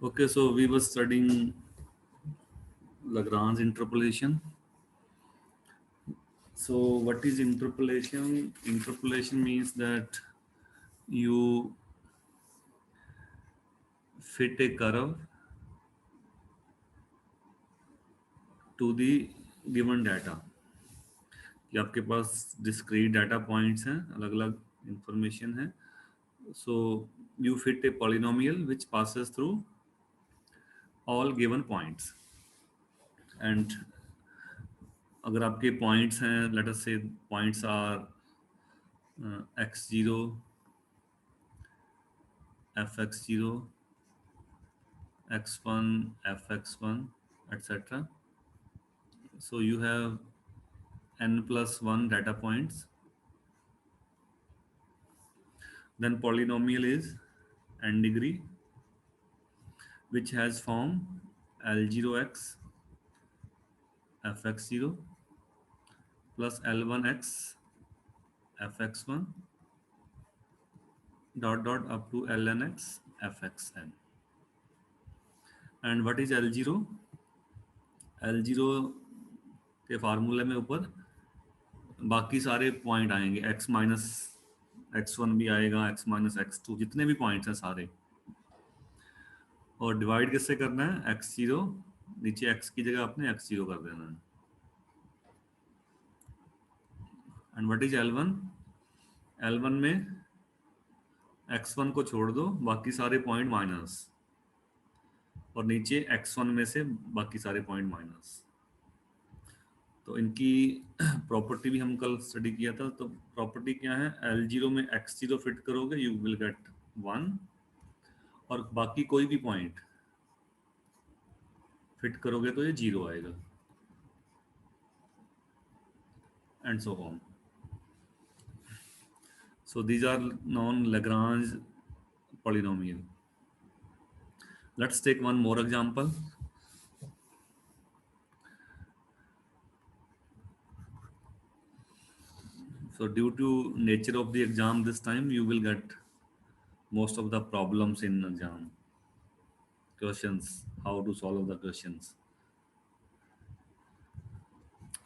Okay, so we were studying Lagrange interpolation. So what is interpolation? Interpolation means that you fit a curve to the given data. कि आपके पास discrete data points हैं, अलग अलग information है. So you fit a polynomial which passes through all given points. And अगर आपके points हैं, let us say points are x0, fx0, x1, fx1, etc. So you have n plus 1 data points. Then polynomial is n degree, which has form L0x fx0 plus L1x fx1 dot dot up to lnx fxn. And what is L0? L0 के फार्मूले में ऊपर बाकी सारे point आएंगे, x minus x1 भी आएगा, x minus x2, जितने भी पॉइंट्स हैं सारे, और डिवाइड किससे करना है? x0, नीचे x की जगह आपने x0 कर देना है. And what is L1? L1 में x1 को छोड़ दो, बाकी सारे पॉइंट माइनस, और नीचे x1 में से बाकी सारे पॉइंट माइनस. तो इनकी प्रॉपर्टी भी हम कल स्टडी किया था. तो प्रॉपर्टी क्या है? L0 में x0 फिट करोगे, यू विल गेट 1, और बाकी कोई भी पॉइंट फिट करोगे तो ये 0 आएगा, and so on. So these are non-Lagrange polynomial. Let's take one more example. So due to nature of the exam this time, you will get most of the problems in exam. Questions, how to solve the questions.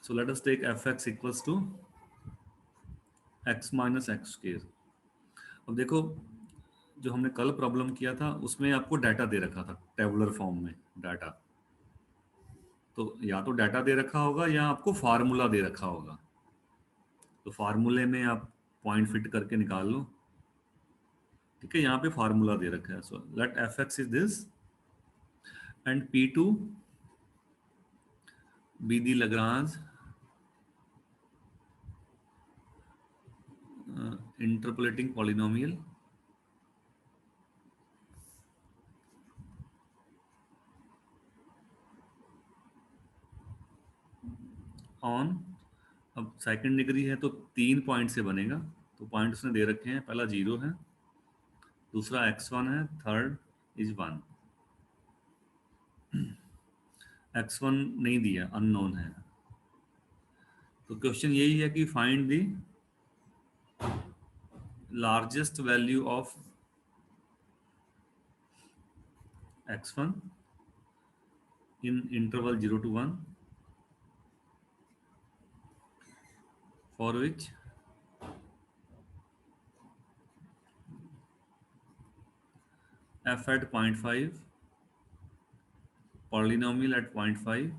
So let us take fx equals to x minus x square. अब देखो, जो हमने कल problem किया था उसमें आपको data दे रखा था टेबुलर फॉर्म में डाटा. तो या तो डाटा दे रखा होगा या आपको फार्मूला दे रखा होगा. तो फार्मूले में आप पॉइंट फिट करके निकाल लो. ठीक है, यहाँ पे फार्मूला दे रखा है. So let F X is this and P2 be the Lagrange interpolating polynomial on. अब सेकंड डिग्री है तो 3 पॉइंट से बनेगा. तो पॉइंट उसने दे रखे हैं, पहला 0 है, दूसरा x1 है, थर्ड इज 1. x1 नहीं दिया, अननोन है. तो क्वेश्चन यही है कि find the largest value of x1 in interval 0 to 1 for which f at 0.5, polynomial at 0.5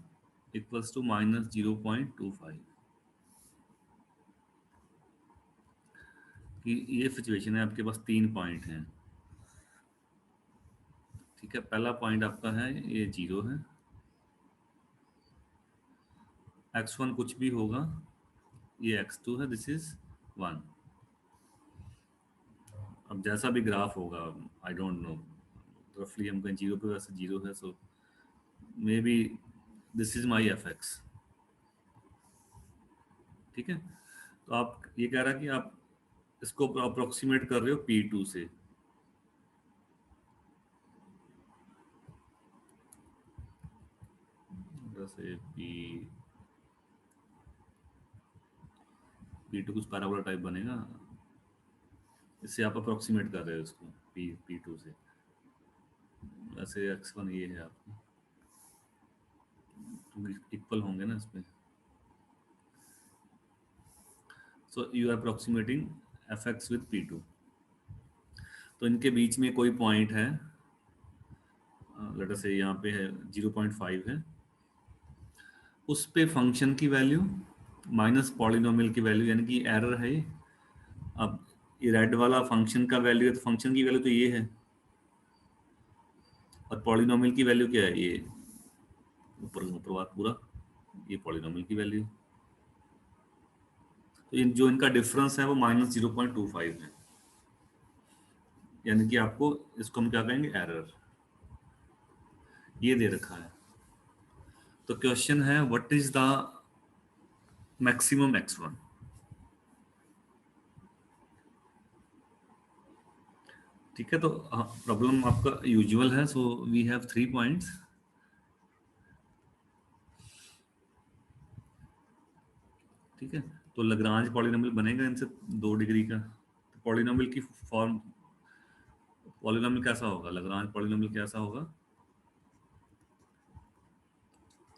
equals to minus 0.25. कि ये सिचुएशन है, आपके पास 3 पॉइंट हैं. ठीक है, पहला पॉइंट आपका है ये 0 है, x1 कुछ भी होगा, ये x2 है, दिस इज 1. अब जैसा भी ग्राफ होगा, आई डोंट नो, रफली हम कहीं 0 पे, वैसे 0 है, so maybe this is my F X. ठीक है, तो आप ये कह रहा है कि आप इसको अप्रोक्सीमेट कर रहे हो P2 से. जैसे P2 कुछ पैराबोला टाइप बनेगा, इससे आप अप्रोक्सीमेट कर रहे हो इसको P2 से. वैसे x1 ये है आपको, तो इक्वल होंगे ना इसमें। So you are approximating fx with p2। तो इनके बीच में कोई पॉइंट है, लेट अस से यहाँ पे है 0.5 है, उस पे फंक्शन की वैल्यू माइनस पॉलिनोमियल की वैल्यू, यानी कि एरर है ये। अब ये रेड वाला फंक्शन का वैल्यू है, तो फंक्शन की वैल्यू तो ये है, और पॉलिनोमियल की वैल्यू क्या है, ये ऊपर ऊपर बात पूरा, ये पॉलिनोमियल की वैल्यू। तो जो इनका डिफरेंस है वो -0.25 है, यानी कि आपको इसको हम क्या कहेंगे, एरर। ये दे रखा है। तो क्वेश्चन है what is the maximum x1। ठीक है, तो प्रॉब्लम आपका यूजुअल है। So we have 3 points. ठीक है, तो लग्रांज पॉलिनोमियल बनेगा इनसे 2 डिग्री का। तो पॉलिनोमियल की फॉर्म, पॉलिनोमियल कैसा होगा, लग्रांज पॉलिनोमियल कैसा होगा,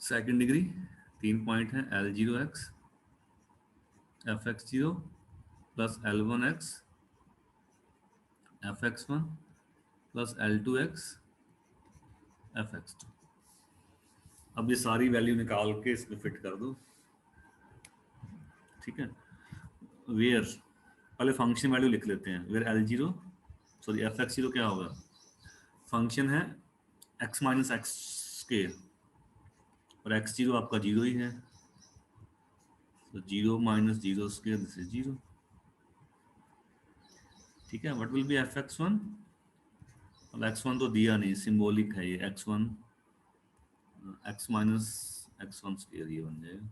सेकंड डिग्री, 3 पॉइंट है, L0x fx0 plus L1x fx1 plus L2x fx2। अब ये सारी वैल्यू निकाल के इसमें फिट कर दो। ठीक है, वेयर, पहले फंक्शन वैल्यू लिख लेते हैं। वेयर L0, सॉरी fx0 क्या होगा, फंक्शन है x माइनस एक्स के, और x0 आपका 0 ही है, तो 0 माइनस 0 स्क्वायर, दिस इज 0। ठीक है, व्हाट विल बी fx1। अब x1 तो दिया नहीं, सिंबॉलिक है ये, x1 x minus x1 square ये बन जाएगा,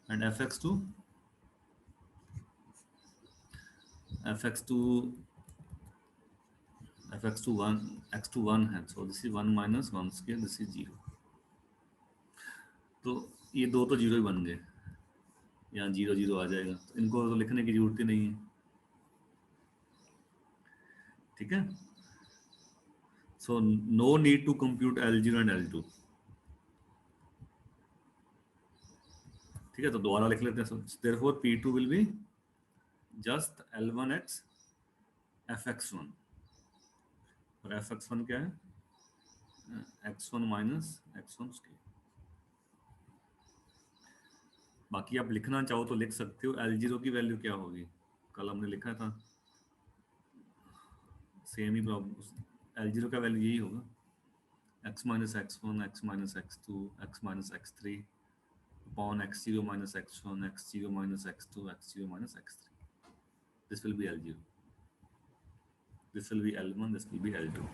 and fx2 fx2 fx2 1, x2 1 है, सो this is 1 minus 1 square, this is 0। तो ये दो तो 0 ही बन गए, यहाँ 0 0 आ जाएगा, तो इनको तो लिखने की जरूरत ही नहीं है। ठीक है, so no need to compute L0 and L2। ठीक है, तो दोबारा लिख लेते हैं। Therefore P2 will be just L1x fx1, और fx1 क्या है, x1 माइनस x1 स्क्वायर। बाकी आप लिखना चाहो तो लिख सकते हो। L0 की वैल्यू क्या होगी, कल हमने लिखा था, सेम ही प्रॉब्लम। L0 का वैल्यू यही होगा, x minus x1 x minus x2 x minus x3 upon x0 minus x1 x0 minus x2 x0 minus x3। this will be L0, this will be L1, this will be L2।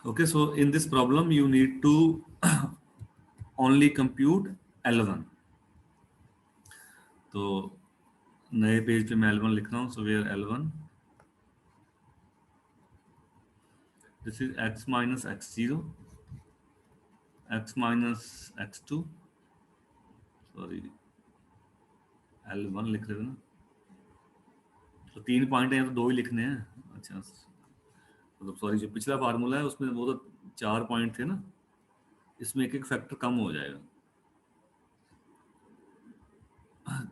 okay, so in this problem you need to only compute L1। तो नए page पे मैं L1 लिख रहा हूँ। so where L1, this is x minus x0 x minus x2, sorry L1 लिख रहे थे ना, तो 3 पॉइंट है, तो 2 ही लिखने हैं। अच्छा, मतलब सॉरी, जो पिछला फार्मूला है उसमें वो तो 4 पॉइंट थे ना, इसमें एक एक फैक्टर कम हो जाएगा।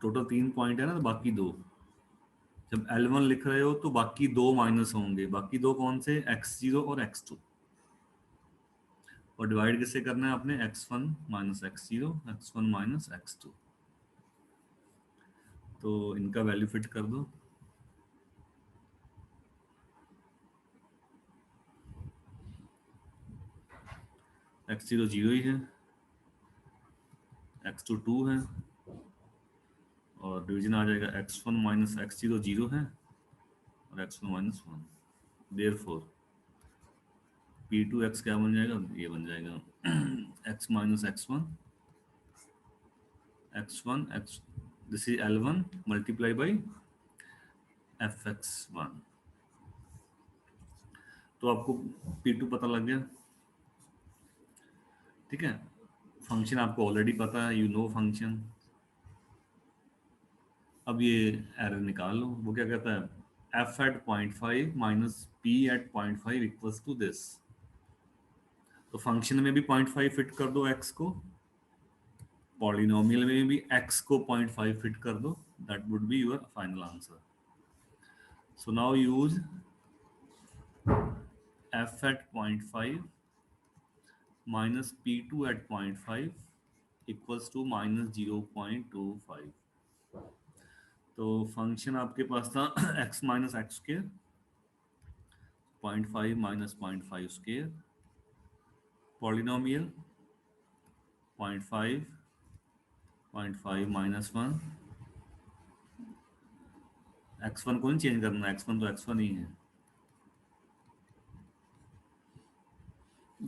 टोटल 3 पॉइंट है ना, तो बाकी 2। जब L1 लिख रहे हो तो बाकी 2 माइनस होंगे, बाकी 2 कौन से, x0 और x2, और डिवाइड किससे करना है आपने, x1 minus x0 x1 minus x2। तो इनका वैल्यू फिट कर दो। x0 0 ही है, x2 2 है, और डिवीजन आ जाएगा x1 माइनस x0 0 है, और x1 माइनस 1। देयरफॉर P2x क्या बन जाएगा, ये बन जाएगा x minus x1 x1 x, this is L1 multiply by fx1। तो आपको P2 पता लग गया। ठीक है, फंक्शन आपको ऑलरेडी पता है, यू नो फंक्शन। अब ये एरर निकाल लो। वो क्या कहता है, f at 0.5 minus p at 0.5 equals to this. तो फंक्शन में भी 0.5 फिट कर दो x को, पॉलिनोमियल में भी x को 0.5 फिट कर दो, that would be your final answer. So now use f at 0.5 minus p2 at 0.5 equals to minus 0.25। तो फंक्शन आपके पास था x minus x square, 0.5 minus 0.5 square, polynomial 0.5 0.5 minus 1, x1 को नहीं चेंज करना, x1 तो x1 ही है।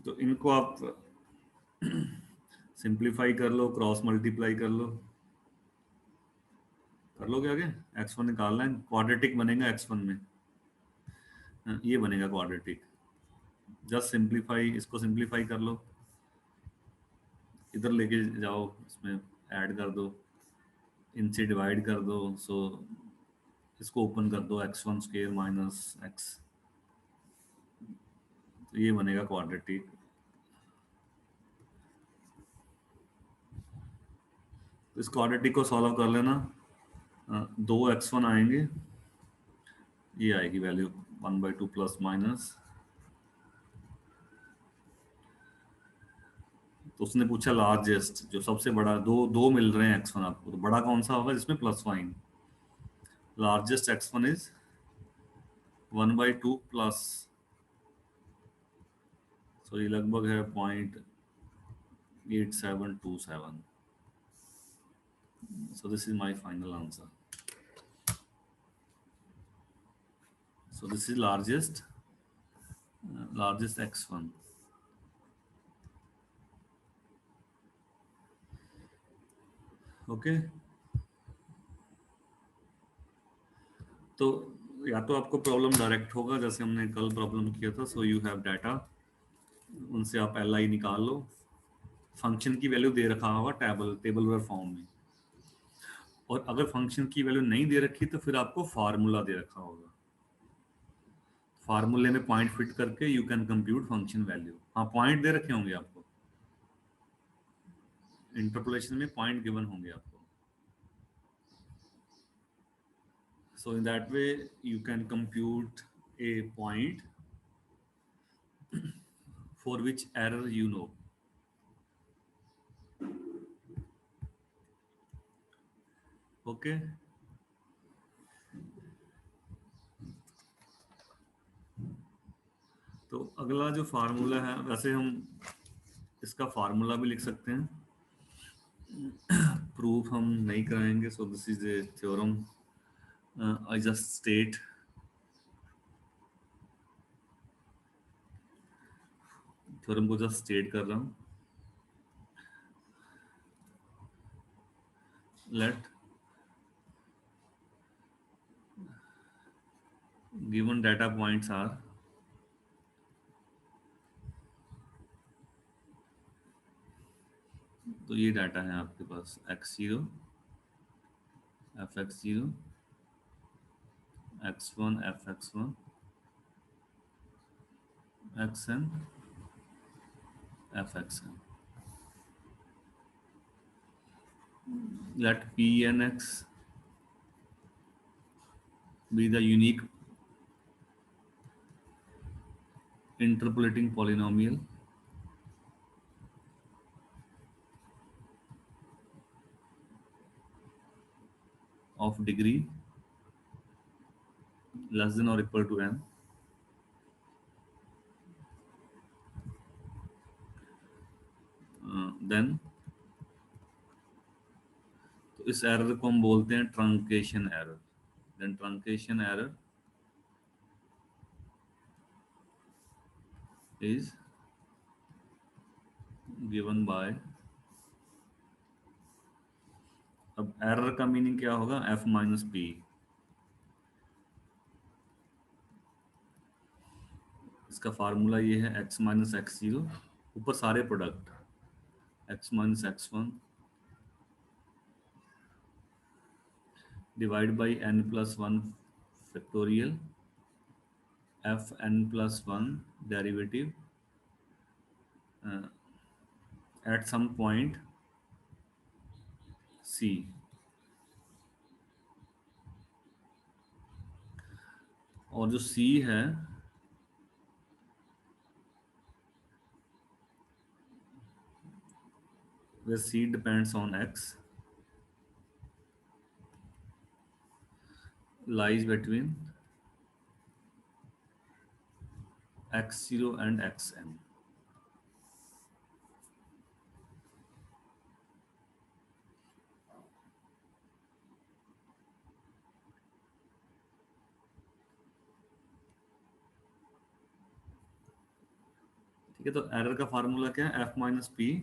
तो इनको आप सिंप्लीफाई कर लो, क्रॉस मल्टीप्लाई कर लो, कर लो क्या आगे, x1 निकालना है, क्वाड्रेटिक बनेगा x1 में, ये बनेगा क्वाड्रेटिक। जस्ट सिंप्लीफाई, इसको सिंप्लीफाई कर लो, इधर लेके जाओ, इसमें ऐड कर दो, इनसे डिवाइड कर दो, सो इसको ओपन कर दो, x1 स्क्वायर माइनस x, तो ये बनेगा क्वाड्रेटिक। इस क्वाड्रेटिक को सॉल्व कर लेना, 2x1 आएंगे, ये आएगी वैल्यू 1/2 प्लस माइनस। तो उसने पूछा लार्जेस्ट, जो सबसे बड़ा, दो दो मिल रहे हैं x1 आपको, तो बड़ा कौन सा होगा जिसमें plus sign, largest x1 is 1/2 plus, so ये लगभग है 0.8727। So this is my final answer. So this is largest x1. Okay. तो या तो आपको प्रॉब्लम डायरेक्ट होगा जैसे हमने कल प्रॉब्लम किया था, सो यू हैव डाटा, उनसे आप एल आई निकाल लो, फंक्शन की वैल्यू दे रखा होगा टेबल फॉर्म में, और अगर फंक्शन की वैल्यू नहीं दे रखी तो फिर आपको फार्मूला दे रखा होगा, फार्मूले में पॉइंट फिट करके you can compute function value. हाँ, पॉइंट दे रखे होंगे आपको, इंटरपोलेशन में पॉइंट गिवन होंगे आपको, so in that way you can compute a point for which error you know। okay, तो अगला जो फार्मूला है, वैसे हम इसका फार्मूला भी लिख सकते हैं, प्रूफ हम नहीं कराएंगे, so this is a theorem, I just state, theorem को जस्ट स्टेट कर रहा हूँ। Let given data points are, तो ये डाटा है आपके पास, x0, fx0, x1, fx1, xn, fxn। let p and x be the unique interpolating polynomial of degree less than or equal to n, then तो इस error को हम बोलते हैं truncation error. Then truncation error is given by, अब error का meaning क्या होगा, f माइनस पी, इसका फार्मूला ये है x माइनस x0, ऊपर सारे product, x minus x1 divide by n plus 1 factorial F N plus one derivative at some point C. और जो सी है where c depends on x lies between x0 and xn। ठीक है, तो error का formula क्या है? f minus P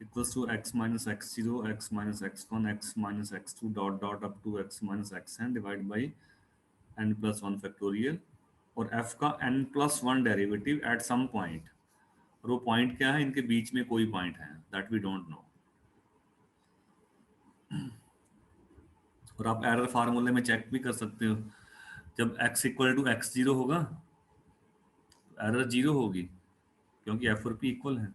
equals to x minus X zero X minus X one X minus X two dot dot up to x minus X N divide by n plus one factorial. और f का n plus one derivative at some point. और वो point क्या है? इनके बीच में कोई point है, दैट वी डोंट नो। और आप एरर फार्मूले में चेक भी कर सकते हो, जब x equal to X zero होगा एरर जीरो होगी, क्योंकि f और p इक्वल है।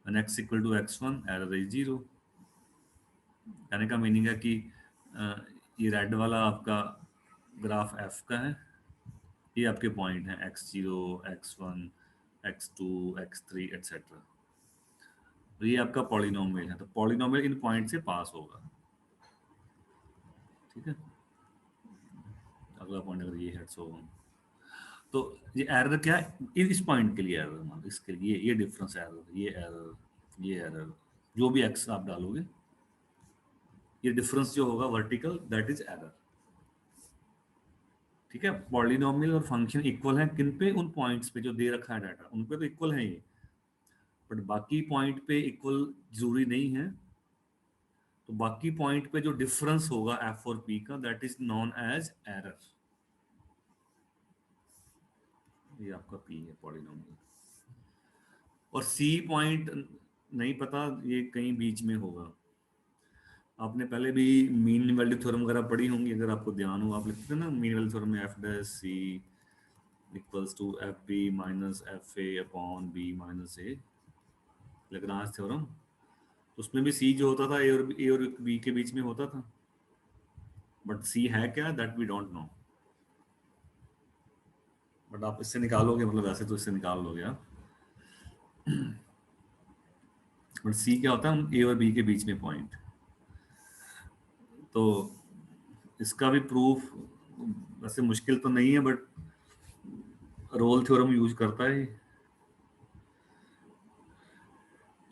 x equal to X one error is zero. कहने का मीनिंग है कि ये रेड वाला आपका ग्राफ f का है, ये आपके पॉइंट हैं x0 x1 x2 x3 etcetera. तो ये आपका पॉलिनोमियल है, तो पॉलिनोमियल इन पॉइंट से पास होगा। ठीक है, अगला पॉइंट अगर ये है तो ये एरर क्या है? इस पॉइंट के लिए एरर, मान इसके लिए ये डिफरेंस एरर, ये एरर जो भी एक्स आप डालोगे, ये डिफरेंस जो होगा वर्टिकल, दैट इज एरर। ठीक है, पॉलिनोमियल और फंक्शन इक्वल हैं किन पे? उन पॉइंट्स पे जो दे रखा है डाटा, उन पे तो इक्वल है ये, बट बाकी पॉइंट पे इक्वल जरूरी नहीं है। तो बाकी पॉइंट पे जो डिफरेंस होगा एफ और पी का, that is known as error. ये आपका पी है पॉलिनोमियल। और सी पॉइंट नहीं पता, ये कहीं बीच में होगा। आपने पहले भी मीन वैल्यू थ्योरम वगैरह पढ़ी होंगी, अगर आपको ध्यान हो। आप लिखते हैं ना मीन वैल्यू थ्योरम में F dash C equals to F B minus F A upon B minus A, Lagrange theorem. उसमें भी सी जो होता था ए और बी के बीच में होता था, बट सी है क्या, that we don't know. But आप इससे निकालोगे, मतलब वैसे तो इससे निकाल लोगे आप, बट सी क्या होता है? ए और बी के बीच में पॉइंट। तो इसका भी प्रूफ वैसे मुश्किल तो नहीं है, बट रोल थ्योरम यूज करता है।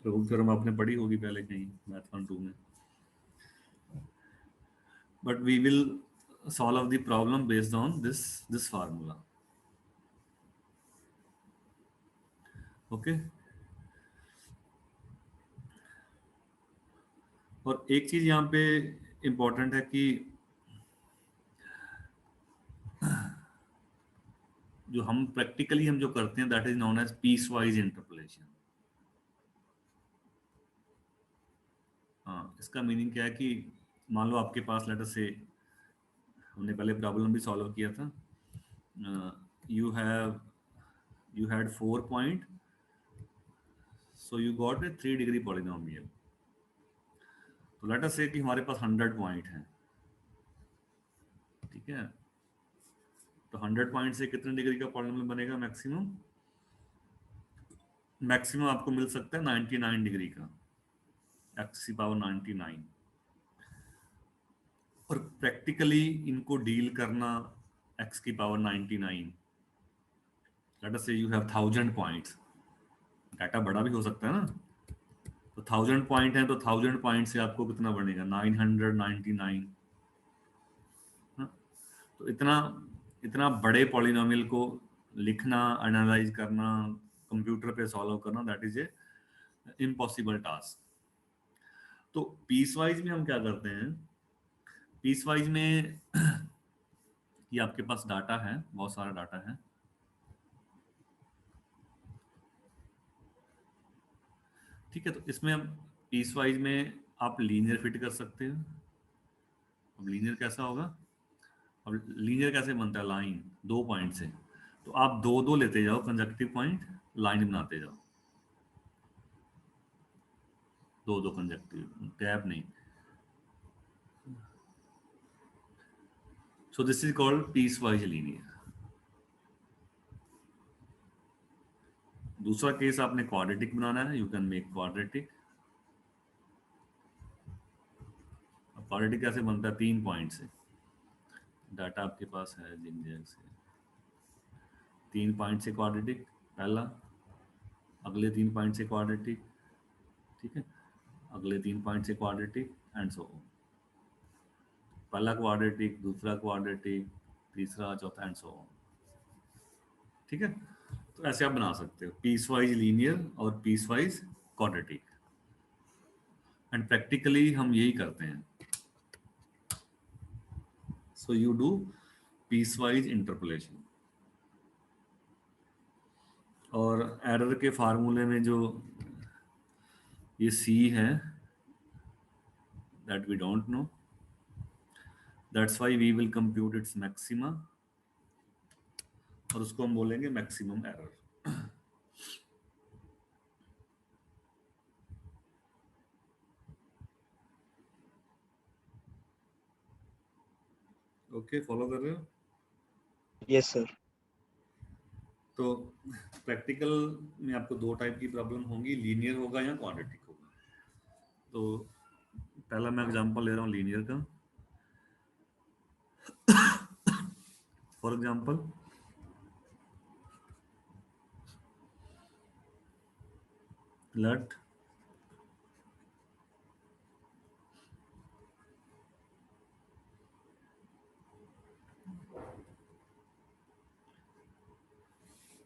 रोल थ्योरम आपने पढ़ी होगी पहले कहीं मैथ 1 2 में। But we will solve the problem based on this formula. Okay, और एक चीज यहाँ पे इंपॉर्टेंट है कि जो हम प्रैक्टिकली हम जो करते हैं, that is known as piecewise interpolation. हाँ, इसका मीनिंग क्या है कि मान लो आपके पास लेटर से, हमने पहले प्रॉब्लम भी सॉल्व किया था, you had 4 point, so you got a 3 degree polynomial. तो लेटर से कि हमारे पास 100 पॉइंट हैं। ठीक है, तो 100 पॉइंट से कितने डिग्री का पॉलिनोमियल बनेगा? मैक्सिमम मैक्सिमम आपको मिल सकता है 99 डिग्री का, एक्स की पावर 99। और प्रैक्टिकली इनको डील करना, एक्स की पावर 99, लेट अस से यू हैव 1000 पॉइंट्स, डाटा बड़ा भी हो सकता है ना। तो 1000 पॉइंट है, तो 1000 पॉइंट से आपको कितना बनेगा? 999। हाँ? तो इतना इतना बड़े पॉलिनोमियल को लिखना, एनालाइज करना, कंप्यूटर पे सॉल्व करना, that is a impossible task. तो पीस वाइज में हम क्या करते हैं? पीस वाइज में ये आपके पास डाटा है, बहुत सारा डाटा है। ठीक है, तो इसमें हम पीस वाइज में आप लीनियर फिट कर सकते हो। अब लीनियर कैसा होगा? अब लीनियर कैसे बनता है? लाइन, दो पॉइंट से, तो आप दो दो लेते जाओ कंजक्टिव पॉइंट, लाइन बनाते जाओ, दो दो कंजक्टिव, गैप नहीं। So this is called piecewise linear. दूसरा केस आपने क्वाड्रेटिक बनाना है, you can make quadratic. Quadratic कैसे बनता है? तीन पॉइंट से, डाटा आपके पास है जिन जैग से, तीन पॉइंट से क्वाड्रेटिक पहला, अगले तीन पॉइंट से क्वाड्रेटिक, ठीक है, अगले तीन पॉइंट से क्वाड्रेटिक एंड सो ऑन। पहला क्वाड्रेटिक, दूसरा क्वाड्रेटिक, तीसरा, चौथा एंड सो ऑन। ठीक है, तो ऐसे आप बना सकते हो पीस वाइज लीनियर और piecewise quadratic. And practically हम यही करते हैं। So you do piecewise interpolation. और एरर के फार्मूले में जो ये सी है, that we don't know, that's why we will compute its maxima, और उसको हम बोलेंगे मैक्सिमम एरर। ओके, फॉलो कर रहे हो? Yes sir. तो प्रैक्टिकल में आपको दो टाइप की प्रॉब्लम होंगी, लीनियर होगा या क्वाड्रेटिक होगा। तो पहला मैं एग्जांपल ले रहा हूँ लीनियर का। For example, let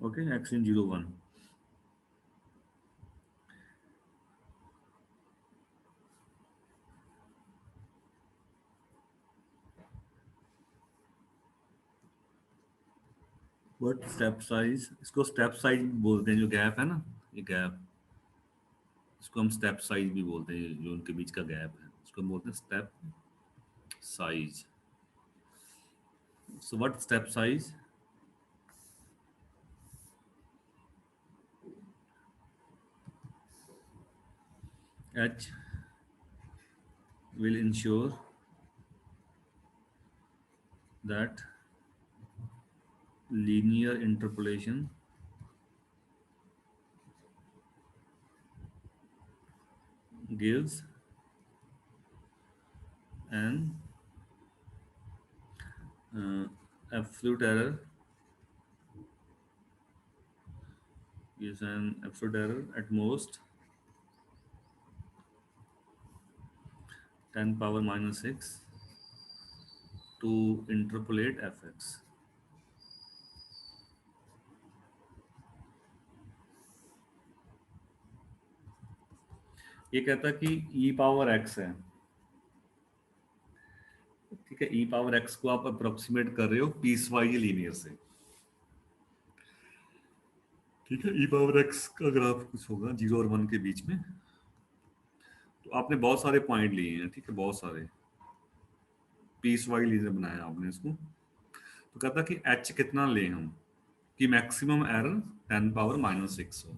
okay x in 0 1, what step size, इसको स्टेप साइज बोलते हैं, जो गैप है ना, ये गैप, इसको हम स्टेप साइज भी बोलते हैं, जो उनके बीच का गैप है उसको हम बोलते हैं step size. So what step size? h will ensure that linear interpolation gives an absolute error, at most 10 power minus 6 to interpolate fx। ये कहता कि e पावर x है, ठीक है, e पावर x को आप अप्रोक्सीमेट कर रहे हो पीस वाइज लीनियर से, ठीक है। e पावर x का ग्राफ कुछ होगा 0 और 1 के बीच में, तो आपने बहुत सारे पॉइंट लिए हैं, ठीक है, बहुत सारे पीस वाइज लीनियर बनाया आपने इसको। तो कहता कि h कितना ले हम कि मैक्सिमम एरर 10 पावर माइनस 6 हो,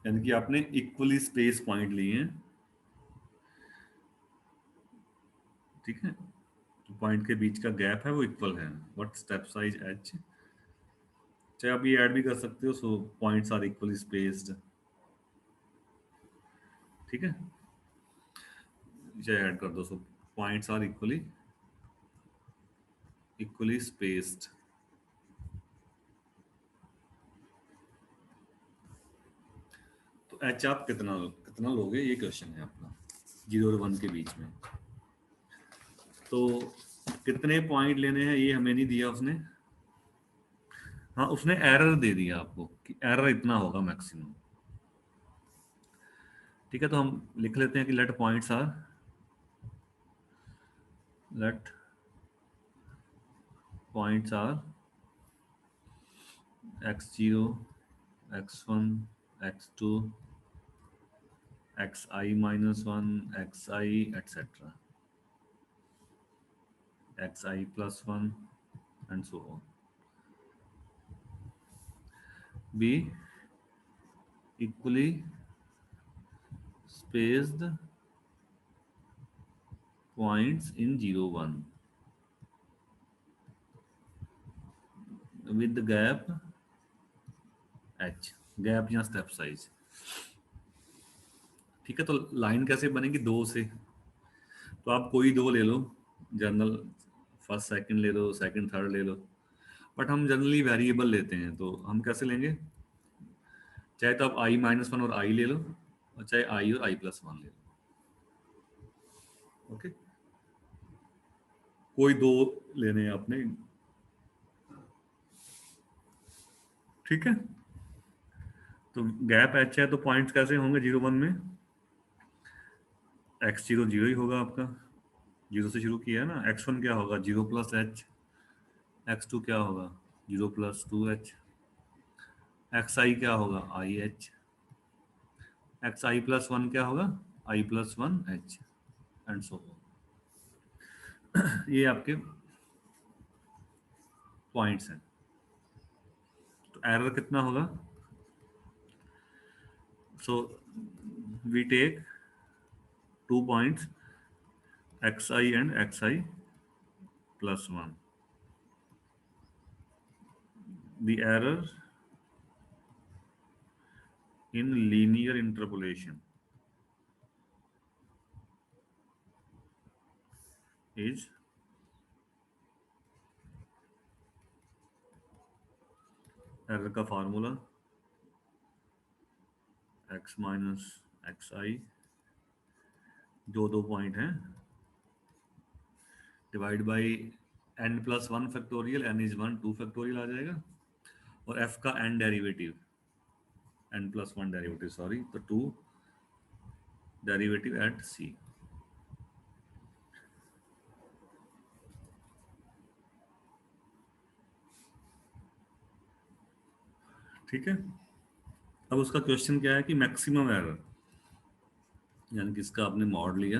यानी कि आपने इक्वली स्पेस पॉइंट लिए हैं, ठीक है, तो पॉइंट के बीच का गैप है वो इक्वल है। व्हाट स्टेप साइज h, चाहे आप ये ऐड भी कर सकते हो, सो पॉइंट्स आर इक्वली स्पेस्ड, ठीक है, चाहे ऐड कर दो, सो पॉइंट्स आर इक्वली स्पेस्ड। तो h आप कितना कितना लोगे, ये क्वेश्चन है अपना 0 और 1 के बीच में। तो कितने पॉइंट लेने हैं ये हमें नहीं दिया उसने, हाँ उसने एरर दे दिया आपको कि एरर इतना होगा मैक्सिमम, ठीक है। तो हम लिख लेते हैं कि let points are, let points are x0, x1, x2, xi minus 1, xi etc, xi plus 1 and so on. Be equally spaced points in 0 1 with the gap h, gap या स्टेप साइज। ठीक है, तो लाइन कैसे बनेगी? दो से, तो आप कोई दो ले लो, जनरल फर्स्ट सेकंड ले लो, सेकंड थर्ड ले लो, बट हम जनरली वेरिएबल लेते हैं, तो हम कैसे लेंगे? चाहे तो आप i माइनस वन और i ले लो, और चाहे i और i प्लस वन ले लो। ओके, कोई दो लेने हैं आपने, ठीक है। तो गैप h है, तो पॉइंट्स कैसे होंगे 0 1 में? x0 0 ही होगा आपका, 0 से शुरू किया है ना। x1 क्या होगा? 0 प्लस h। x2 क्या होगा? 0 प्लस 2h। xi क्या होगा? i h। xi प्लस 1 क्या होगा? i plus 1h and so. ये आपके पॉइंट्स हैं। तो एरर कितना होगा? So we take 2 points xi and xi plus 1. The error in linear interpolation is error का फार्मूला x माइनस xi, जो दो पॉइंट हैं, divide by n plus 1 factorial, n is 1 2 factorial आ जाएगा, और f का n derivative, n plus 1 derivative sorry, तो 2 derivative eight c। ठीक है। अब उसका क्वेश्चन क्या है कि मैक्सिमम एरर, यानी कि इसका आपने मॉड लिया,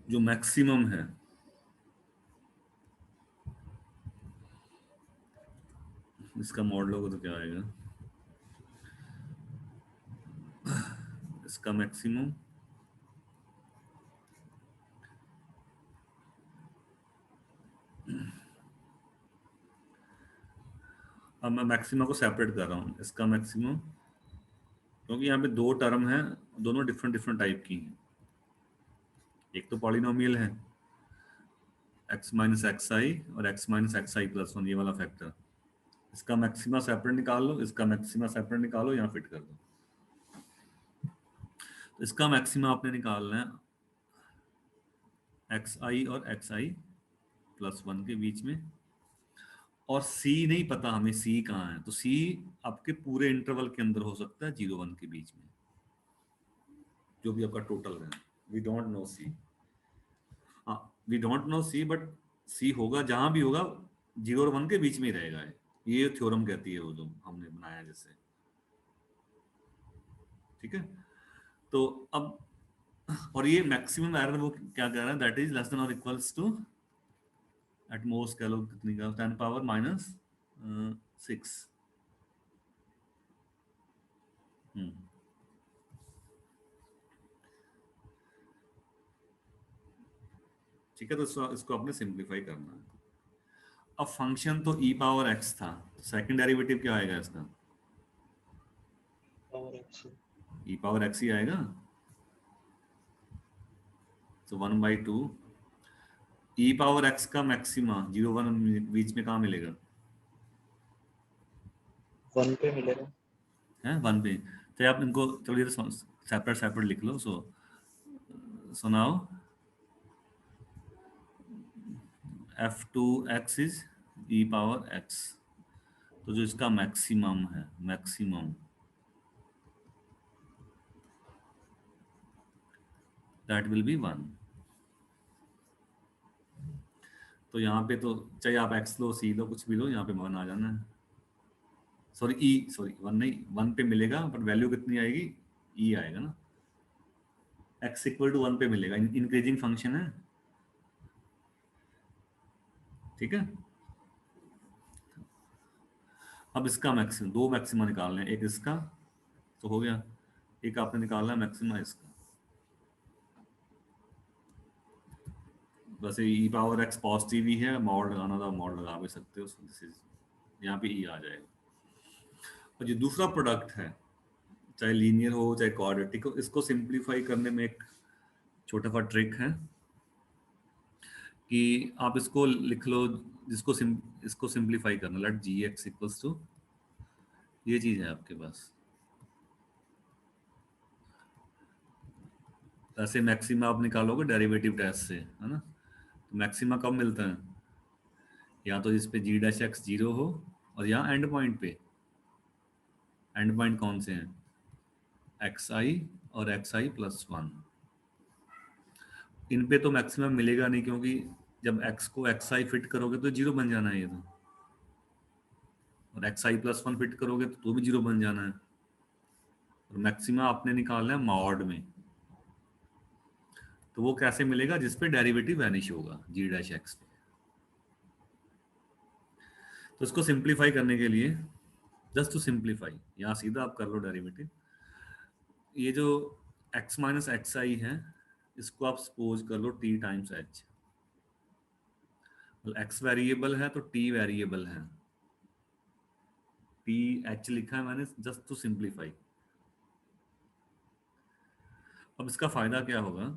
जो मैक्सिमम है, इसका मॉड लोगे तो क्या आएगा? इसका मैक्सिमम अब मैं मैक्सिमम को सेपरेट कर रहा हूँ, इसका मैक्सिमम, क्योंकि यहाँ पे दो टर्म है, दोनों डिफरेंट डिफरेंट टाइप की हैं। एक तो पॉलिनोमियल है x माइनस एक्स आई और x माइनस एक्स आई प्लस 1, ये वाला फैक्टर। इसका मैक्सिमा सेपरेट निकाल लो, इसका मैक्सिमा सेपरेट निकालो, यहाँ फिट कर दो। तो इसका मैक्सिमा आपने निकालना है एक्स आई और एक्स आई प्लस 1 के बीच में, और c नहीं पता हमें, c कहाँ है, तो c आपके पूरे इंटरवल के अंदर हो सकता है 0 1 के बीच में, जो भी आपका टोटल है। वी डोंट नो c, हाँ we don't know c, but c होगा जहां भी होगा 0 और 1 के बीच में ही रहेगा। ये थ्योरम कहती है वो जो हमने बनाया जैसे, ठीक है। तो अब, और ये मैक्सिमम एरर वो क्या कह रहा है, दैट इज लेस देन और इक्वल्स टू, एट मोस्ट कह लो कितनी का, 10 पावर माइनस 6। ठीक है, तो इसको आपने सिंप्लीफाई करना है। अब फंक्शन तो e पावर x था, सेकंड डेरिवेटिव क्या आएगा इसका? Power x। e power x ही आएगा, तो 1/2 e पावर x का मैक्सिमा 0 1 बीच में कहाँ मिलेगा? 1 पे मिलेगा। है 1 पे। तो आप इनको चलिए सेपरेट सेपरेट लिख लो। So now f2x is e power x, तो जो इसका मैक्सिमम है, मैक्सिमम दैट विल बी 1। तो यहाँ पे तो चाहे आप x लो, c लो, कुछ भी लो, यहाँ पे 1 आ जाना है। सॉरी 1 नहीं, 1 पे मिलेगा, बट वैल्यू कितनी आएगी? e आएगा ना। x इक्वल टू 1 पे मिलेगा, इंक्रीजिंग फंक्शन है, ठीक है। अब इसका मैक्सिमम, दो मैक्सिमा निकालना है, एक इसका तो हो गया, एक आपने निकालना है मैक्सिमा इसका। वैसे ई पावर एक्स पॉजिटिव ही है, मॉड लगाना था मॉड लगा भी सकते हो, दिस इज यहाँ पे ई आ जाएगा। और जो दूसरा प्रोडक्ट है, चाहे लीनियर हो चाहे क्वाड्रेटिक हो, इसको सिंप्लीफाई करने में एक छोटा सा ट्रिक है कि आप इसको लिख लो, इसको सिंप्लीफाई करना, let G X equals to, ये चीज है आपके पास। ऐसे मैक्सिमा आप निकालोगे डेरिवेटिव टेस्ट से, है ना। तो मैक्सिमा कब मिलता है, या तो जिस पे जी डैश एक्स जीरो हो, और यहाँ एंड पॉइंट पे, एंड पॉइंट कौन से हैं, एक्स आई और एक्स आई प्लस वन। इन पे तो मैक्सिमम मिलेगा नहीं, क्योंकि जब एक्स को एक्स आई फिट करोगे तो जीरो बन जाना है ये तो, और एक्स आई प्लस वन फिट करोगे तो भी जीरो बन जाना है। और मैक्सिमा आपने निकालना है मॉड में, तो वो कैसे मिलेगा, जिस पे डेरिवेटिव वैनिश होगा जी डैश एक्स पे। तो इसको सिंप्लीफाई करने के लिए, जस्ट टू सिंप्लीफाई, यहाँ सीधा आप कर लो डेरिवेटिव। ये जो x माइनस एक्स आई है, इसको आप सपोज कर लो t times h। x variable है तो t वेरिएबल है, t h लिखा है मैंने जस्ट टू सिंप्लीफाई। अब इसका फायदा क्या होगा,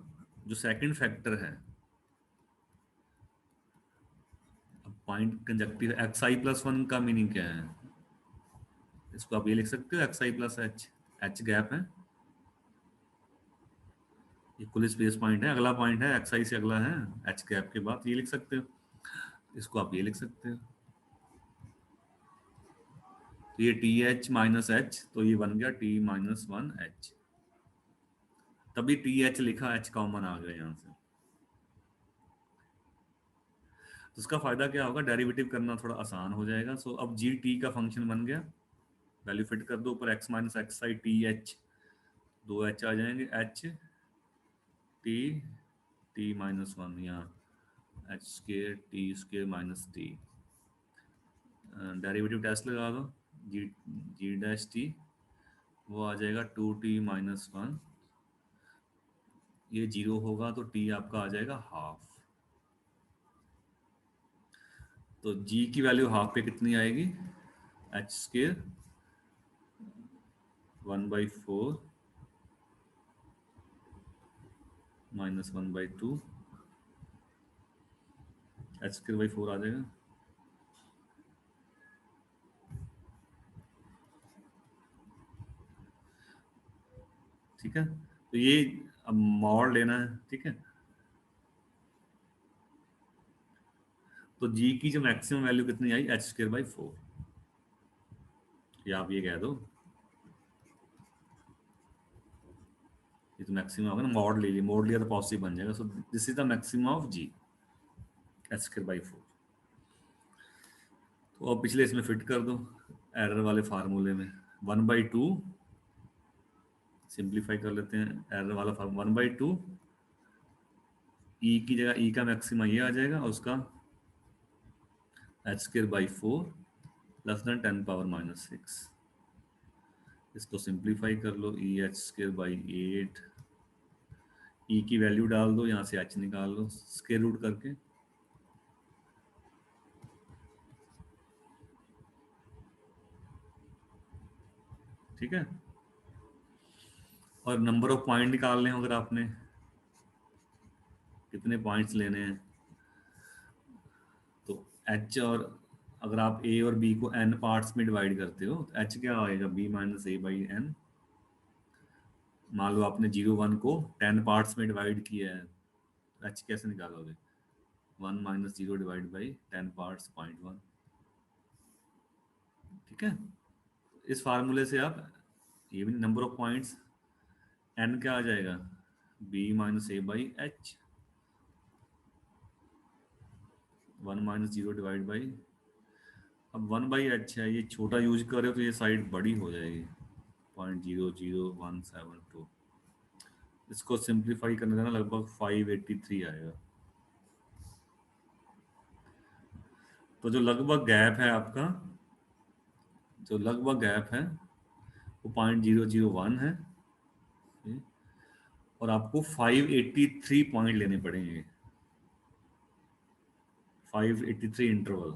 जो सेकंड फैक्टर है, अब पॉइंट कंजक्टिव एक्स आई प्लस वन का मीनिंग क्या है, इसको आप ये लिख सकते हो एक्स आई प्लस एच, एच गैप है, ये कुल स्पेस पॉइंट है, अगला पॉइंट है एक्स आई से अगला है, एच गैप के बाद ये लिख सकते हो, इसको आप ये लिख सकते हो। तो ये टी एच माइनस एच, तो ये बन गया टी माइनस वन एच, तभी टी एच लिखा, एच कॉमन आ गया यहाँ से। तो इसका फायदा क्या होगा, डेरिवेटिव करना थोड़ा आसान हो जाएगा। सो अब जी टी का फंक्शन बन गया, वैल्यू फिट कर दो ऊपर, X minus X I T H, दो एच आ जाएंगे, H T, T minus one, यहाँ H square T square minus T, derivative test लगा दो, जी जी डैश टी, वो आ जाएगा टू टी माइनस वन, ये जीरो होगा तो टी आपका आ जाएगा हाफ। तो जी की वैल्यू हाफ पे कितनी आएगी, H square one by four minus one by two, H square by four आ जाएगा। ठीक है, तो ये अब मॉड लेना है, ठीक है। तो जी की जो मैक्सिमम वैल्यू कितनी आई, एच स्केयर बाई फोर, या आप ये कह दो, ये तो मैक्सिमम होगा ना, मॉड ले लिया, मॉड लिया तो पॉजिटिव बन जाएगा। So this is the maximum of G, H square by four. तो अब पिछले इसमें फिट कर दो एरर वाले फार्मूले में, वन बाई टू, सिंप्लीफाई कर लेते हैं, एरर वाला फार्मूला वन बाई टू, ई की जगह ई का मैक्सिमा ये आ जाएगा, और उसका H square by four less than ten power minus six. इसको सिंप्लीफाई कर लो, E H square by eight, E की वैल्यू डाल दो, यहाँ से एच निकाल लो स्क्वायर रूट करके, ठीक है। और नंबर ऑफ पॉइंट निकालने हैं, अगर आपने कितने पॉइंट्स लेने हैं, तो एच, और अगर आप ए और बी को एन पार्ट्स में डिवाइड करते हो तो एच क्या आएगा, B minus A by N. मान लो आपने जीरो वन को 10 पार्ट्स में डिवाइड किया है, तो एच कैसे निकालोगे, one minus zero divide by 10 parts point one, ठीक है। इस फार्मूले से आप ये भी नंबर ऑफ पॉइंट्स, एन क्या आ जाएगा, B minus A by H, one minus zero divide by, अब वन बाई एच है, ये छोटा यूज कर रहे हो तो ये साइड बड़ी हो जाएगी, 0.00172, इसको सिंप्लीफाई करने देना, लगभग 583 आएगा। तो जो लगभग गैप है आपका, जो लगभग गैप है वो 0.001 है, और आपको 583 पॉइंट लेने पड़ेंगे, 583 इंटरवल।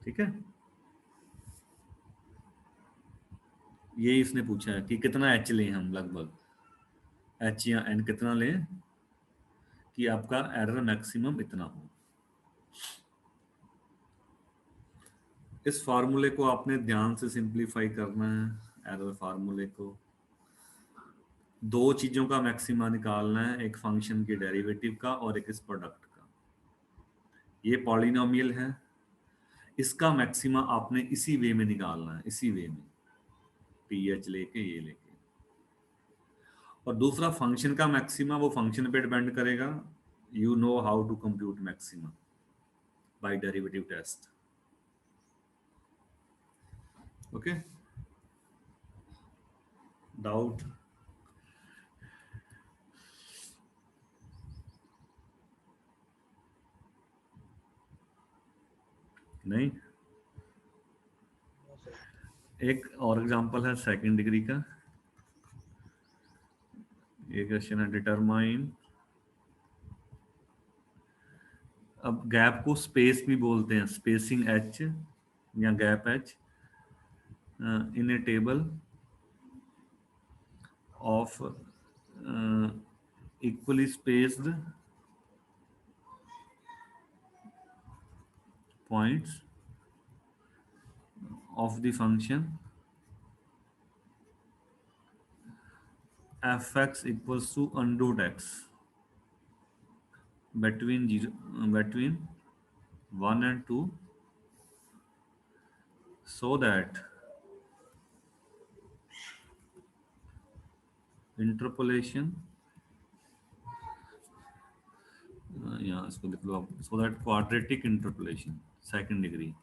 ठीक है, ये इसने पूछा है कि कितना एच लें हम, लगभग एच या एन कितना लें कि आपका एरर मैक्सिमम इतना हो। इस फार्मूले को आपने ध्यान से सिंप्लीफाई करना है, एरर फार्मूले को। दो चीजों का मैक्सिमा निकालना है, एक फंक्शन के डेरिवेटिव का और एक इस प्रोडक्ट का। ये पॉलिनोमियल है, इसका मैक्सिमा आपने इसी वे में निकालना है, इसी वे में, पीएच लेके ये लेके। और दूसरा फंक्शन का मैक्सिमा, वो फंक्शन पे डिपेंड करेगा। You know how to compute maxima by derivative test. Okay, doubt? नहीं? एक और एग्जांपल है सेकंड डिग्री का। ये क्वेश्चन है, डिटरमाइन, अब गैप को स्पेस भी बोलते हैं, स्पेसिंग एच या gap H in A table of equally spaced points of the function fx equals to under root x between 1 and 2, so that interpolation, यहाँ इसको लिख लो आप, so that quadratic interpolation second degree,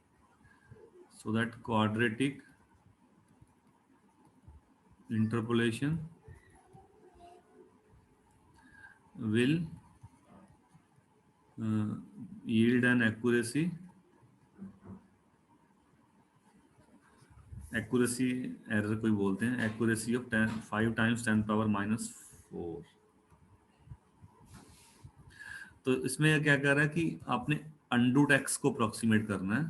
so that quadratic interpolation will yield an accuracy error कोई बोलते हैं, accuracy of 5 times 10 power -4। तो इसमें क्या कह रहा है कि आपने अंडर एक्स को अप्रोक्सीमेट करना है,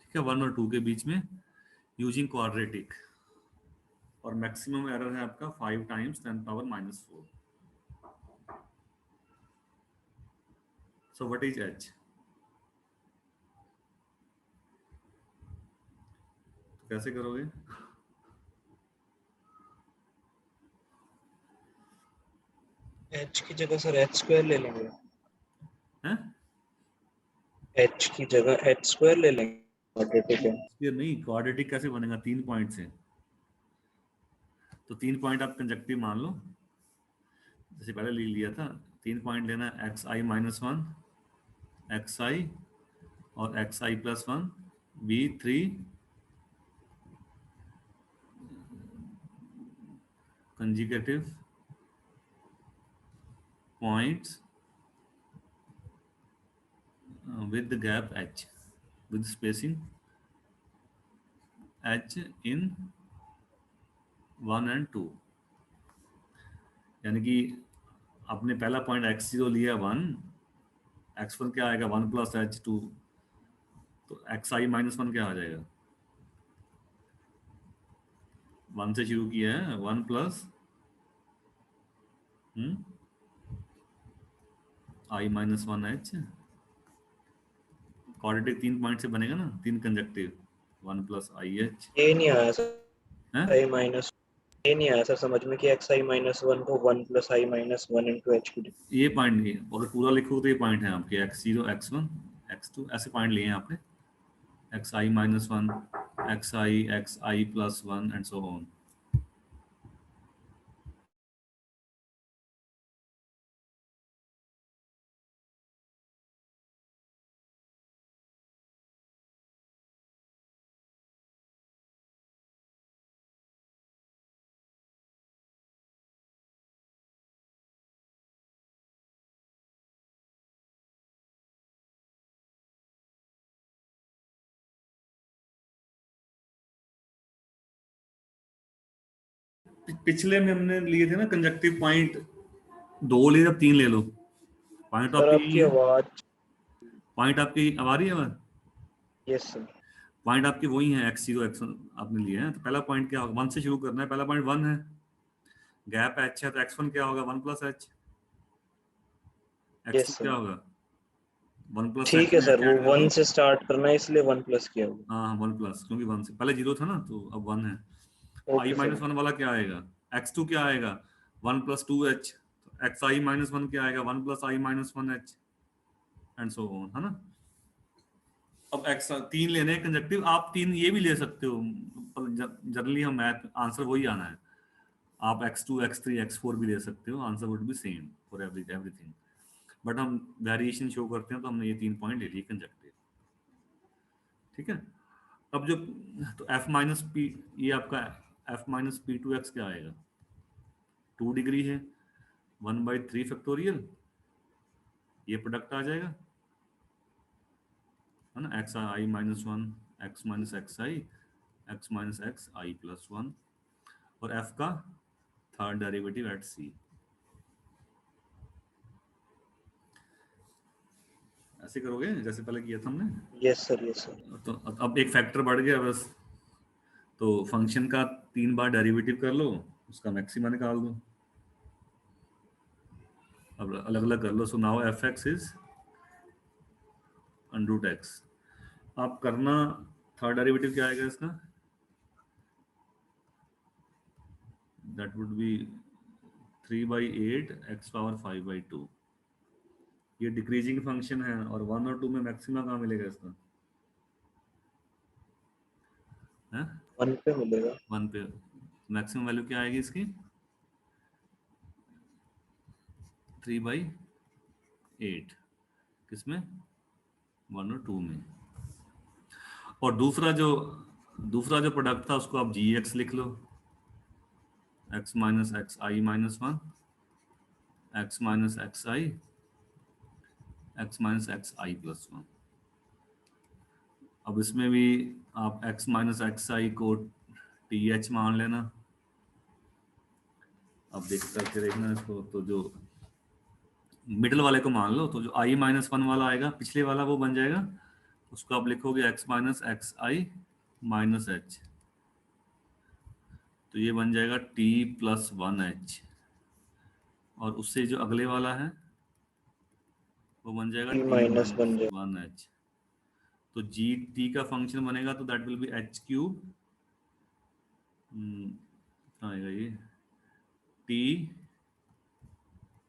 ठीक है, 1 और 2 के बीच में, यूजिंग क्वाड्रेटिक, और मैक्सिमम एरर है आपका 5 times 10 power -4। So what is H? तो कैसे करोगे? एच की जगह सर एच स्क्वायर ले लेंगे। हैं? एच की जगह एच स्क्वायर ले लेंगे, क्वाड्रेटिक है। ये नहीं, क्वाड्रेटिक कैसे बनेगा 3 पॉइंट से? तो 3 पॉइंट आप कंजक्टिव मान लो, जैसे पहले लिख लिया था। 3 पॉइंट लेना, xi-1, xi और xi+1, b3 conjugative points with the gap h, with spacing h in 1 and 2। यानी कि आपने पहला पॉइंट x0 लिया 1, x1 क्या आएगा 1 + h2, तो xi-1 क्या आ जाएगा? 1 से शुरू किया है, 1 प्लस i-1h। क्वाड्रेटिक 3 पॉइंट से बनेगा ना, 3 कंजक्टिव, 1 + i-h ये नहीं आया है। सर आई माइनस, ये नहीं आया सर समझ में कि xi-1 को 1 + i-1 into h की। ये पॉइंट नहीं है, अगर पूरा लिखो तो ये पॉइंट है आपके x0, x1, x2, ऐसे पॉइंट लिए हैं आपने, xi-1, xi+1 and so on। पिछले में हमने लिए थे ना कंजक्टिव पॉइंट, 2 ले, अब 3 ले लो। पॉइंट तो सर आपकी आपकी यही है, आवाज। पॉइंट आपकी अब आ रही है आवाज? Yes sir. पॉइंट आपके वही है, x0 x1 आपने लिए हैं। तो पहला पॉइंट क्या होगा, 1 से शुरू करना है। पहला पॉइंट 1 है, गैप h है, तो x1 क्या होगा, 1 प्लस h। x2 यस क्या सर। होगा, 1 प्लस ठीक h है में सर, h वो ऐड कर दो। 1 से स्टार्ट करना है इसलिए 1 प्लस किया होगा। हाँ 1 प्लस, क्योंकि 1 से पहले 0 था ना, तो अब 1 है। i okay minus sir. 1 वाला क्या आएगा, x2 क्या आएगा, 1 प्लस 2h। तो xi माइनस 1 क्या आएगा, 1 plus i minus 1h, and so on, है ना। अब x 3 लेने हैं कंजक्टिव, आप 3 ये भी ले सकते हो, पर जनरली हम मैथ आंसर वही आना है। आप x2 x3 x4 भी ले सकते हो, answer would be same for everything. But हम वेरिएशन शो करते हैं, तो हमने ये 3 पॉइंट ले लिए कंजक्टिव। ठीक है। अब जो, तो f माइनस पी, ये आपका f minus P two X क्या आएगा, 2 डिग्री है, 1/3 फैक्टोरियल, ये प्रोडक्ट आ जाएगा, है ना, एक्स आई माइनस 1, एक्स माइनस एक्स आई, एक्स माइनस एक्स आई प्लस 1, और f का थर्ड डेरिवेटिव एट c। ऐसे करोगे जैसे पहले किया था हमने। Yes sir, yes sir. तो अब एक फैक्टर बढ़ गया बस, तो फंक्शन का 3 बार डेरिवेटिव कर लो, उसका मैक्सिमा निकाल दो। अब अलग अलग कर लो। So now F X is under X. आप करना, थर्ड डेरिवेटिव क्या आएगा इसका, that would be 3/8 x power 5/2। ये डिक्रीजिंग फंक्शन है, और 1 और 2 में मैक्सिमा कहाँ मिलेगा इसका, है 1 पे मिलेगा। 1 पे। मैक्सिमम वैल्यू क्या आएगी इसकी, 3/8, किसमें, 1 और 2 में। और दूसरा जो प्रोडक्ट था, उसको आप जी एक्स लिख लो, एक्स माइनस एक्स आई माइनस 1, एक्स माइनस एक्स आई, एक्स माइनस एक्स आई प्लस 1। अब इसमें भी आप x माइनस एक्स आई को टी एच मान लेना। अब देख करके देखना इसको, तो जो मिडल वाले को मान लो, तो जो i माइनस 1 वाला आएगा पिछले वाला, वो बन जाएगा, उसको आप लिखोगे x माइनस एक्स आई माइनस एच, तो ये बन जाएगा t प्लस 1h। और उससे जो अगले वाला है, वो बन जाएगा टी t माइनस माइनस बन जाए। 1h। तो जी टी का फंक्शन बनेगा, तो that will be H cube, आएगा ये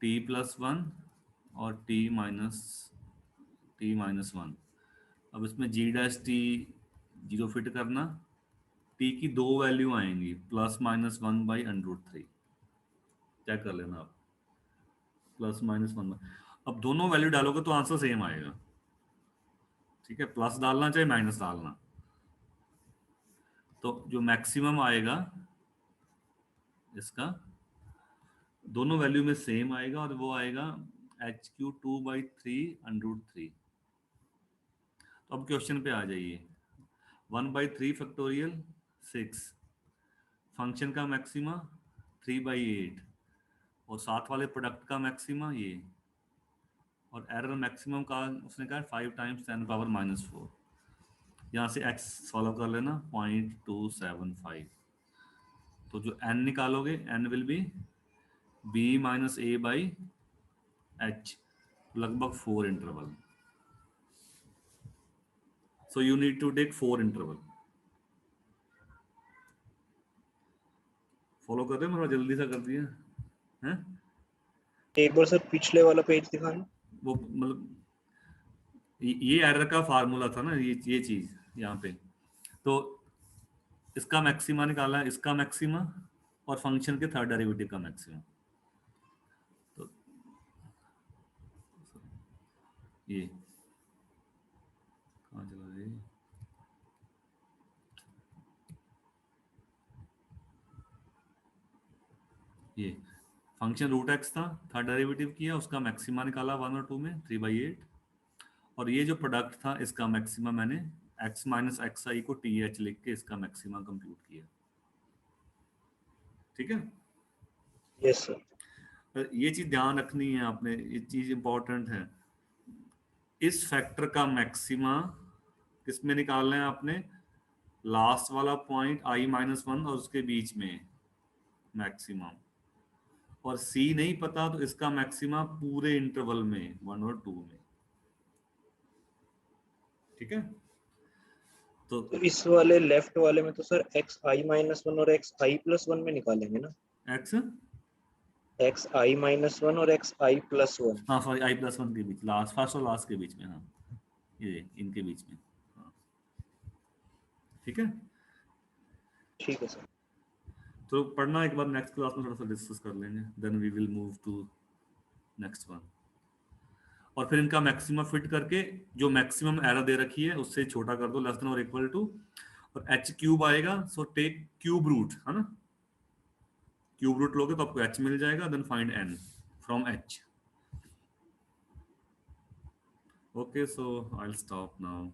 टी प्लस 1 और टी माइनस 1। अब इसमें जी डैश टी 0 फिट करना, टी की 2 वैल्यू आएंगी, +-1/√3। चेक कर लेना आप, +-1। अब दोनों वैल्यू डालोगे तो आंसर सेम आएगा। ठीक है, प्लस डालना चाहे माइनस डालना। तो जो मैक्सिमम आएगा इसका, दोनों वैल्यू में सेम आएगा, और वो आएगा HQ 2/3√3। तो अब क्वेश्चन पे आ जाइए। 1/3 6, फंक्शन का मैक्सिमा 3/8, और साथ वाले प्रोडक्ट का मैक्सिमा ये, और एरर मैक्सिमम का उसने कहा 5 टाइम्स 10⁻⁻⁴। यहाँ से x सॉल्व कर लेना, 0.275। तो जो n निकालोगे, n will be b minus a by h, लगभग 4 interval. So you need to take 4 interval. Follow कर रहे हो, थोड़ा जल्दी सा कर दिया है। एक बार सर पिछले वाला पेज दिखाना। वो मतलब ये एरर का फार्मूला था ना, ये चीज यहाँ पे। तो इसका मैक्सिमा निकाला है, इसका मैक्सिमा, और फंक्शन के थर्ड डेरिवेटिव का मैक्सिमा। तो ये कहाँ चला गया ये फंक्शन √x था, थर्ड डेरिवेटिव किया, उसका मैक्सिमा निकाला 1 और 2 में 3/8। और ये जो प्रोडक्ट था, इसका मैक्सिमा मैंने x माइनस एक्स आई को टी एच लिख के इसका मैक्सिमा कंप्यूट किया। ठीक है। Yes sir. ये चीज ध्यान रखनी है आपने, ये चीज इंपॉर्टेंट है। इस फैक्टर का मैक्सिमा किस में निकालना है आपने, लास्ट वाला पॉइंट i-1 और उसके बीच में मैक्सिमम, और c नहीं पता तो इसका मैक्सिमा पूरे इंटरवल में 1 और 2 में। ठीक है। तो तो इस वाले लेफ्ट वाले में तो सर एक्स आई माइनस वन और एक्स आई प्लस वन में निकालेंगे ना, x, एक्स आई माइनस वन और एक्स आई प्लस वन। हाँ सॉरी i+1 के बीच, लास्ट फर्स्ट और लास्ट के बीच में, हाँ ये इनके बीच में, हाँ ठीक है। ठीक है सर। तो पढ़ना एक बार, नेक्स्ट क्लास में थोड़ा सा डिस्कस कर लेंगे, then we will move to next one. और फिर इनका मैक्सिमम फिट करके जो मैक्सिमम एरर दे रखी है उससे छोटा कर दो, लेस देन और इक्वल टू, और h क्यूब आएगा, सो टेक क्यूब रूट, है ना, क्यूब रूट लोगे तो आपको h मिल जाएगा, then find n from h। Okay, so I will stop now.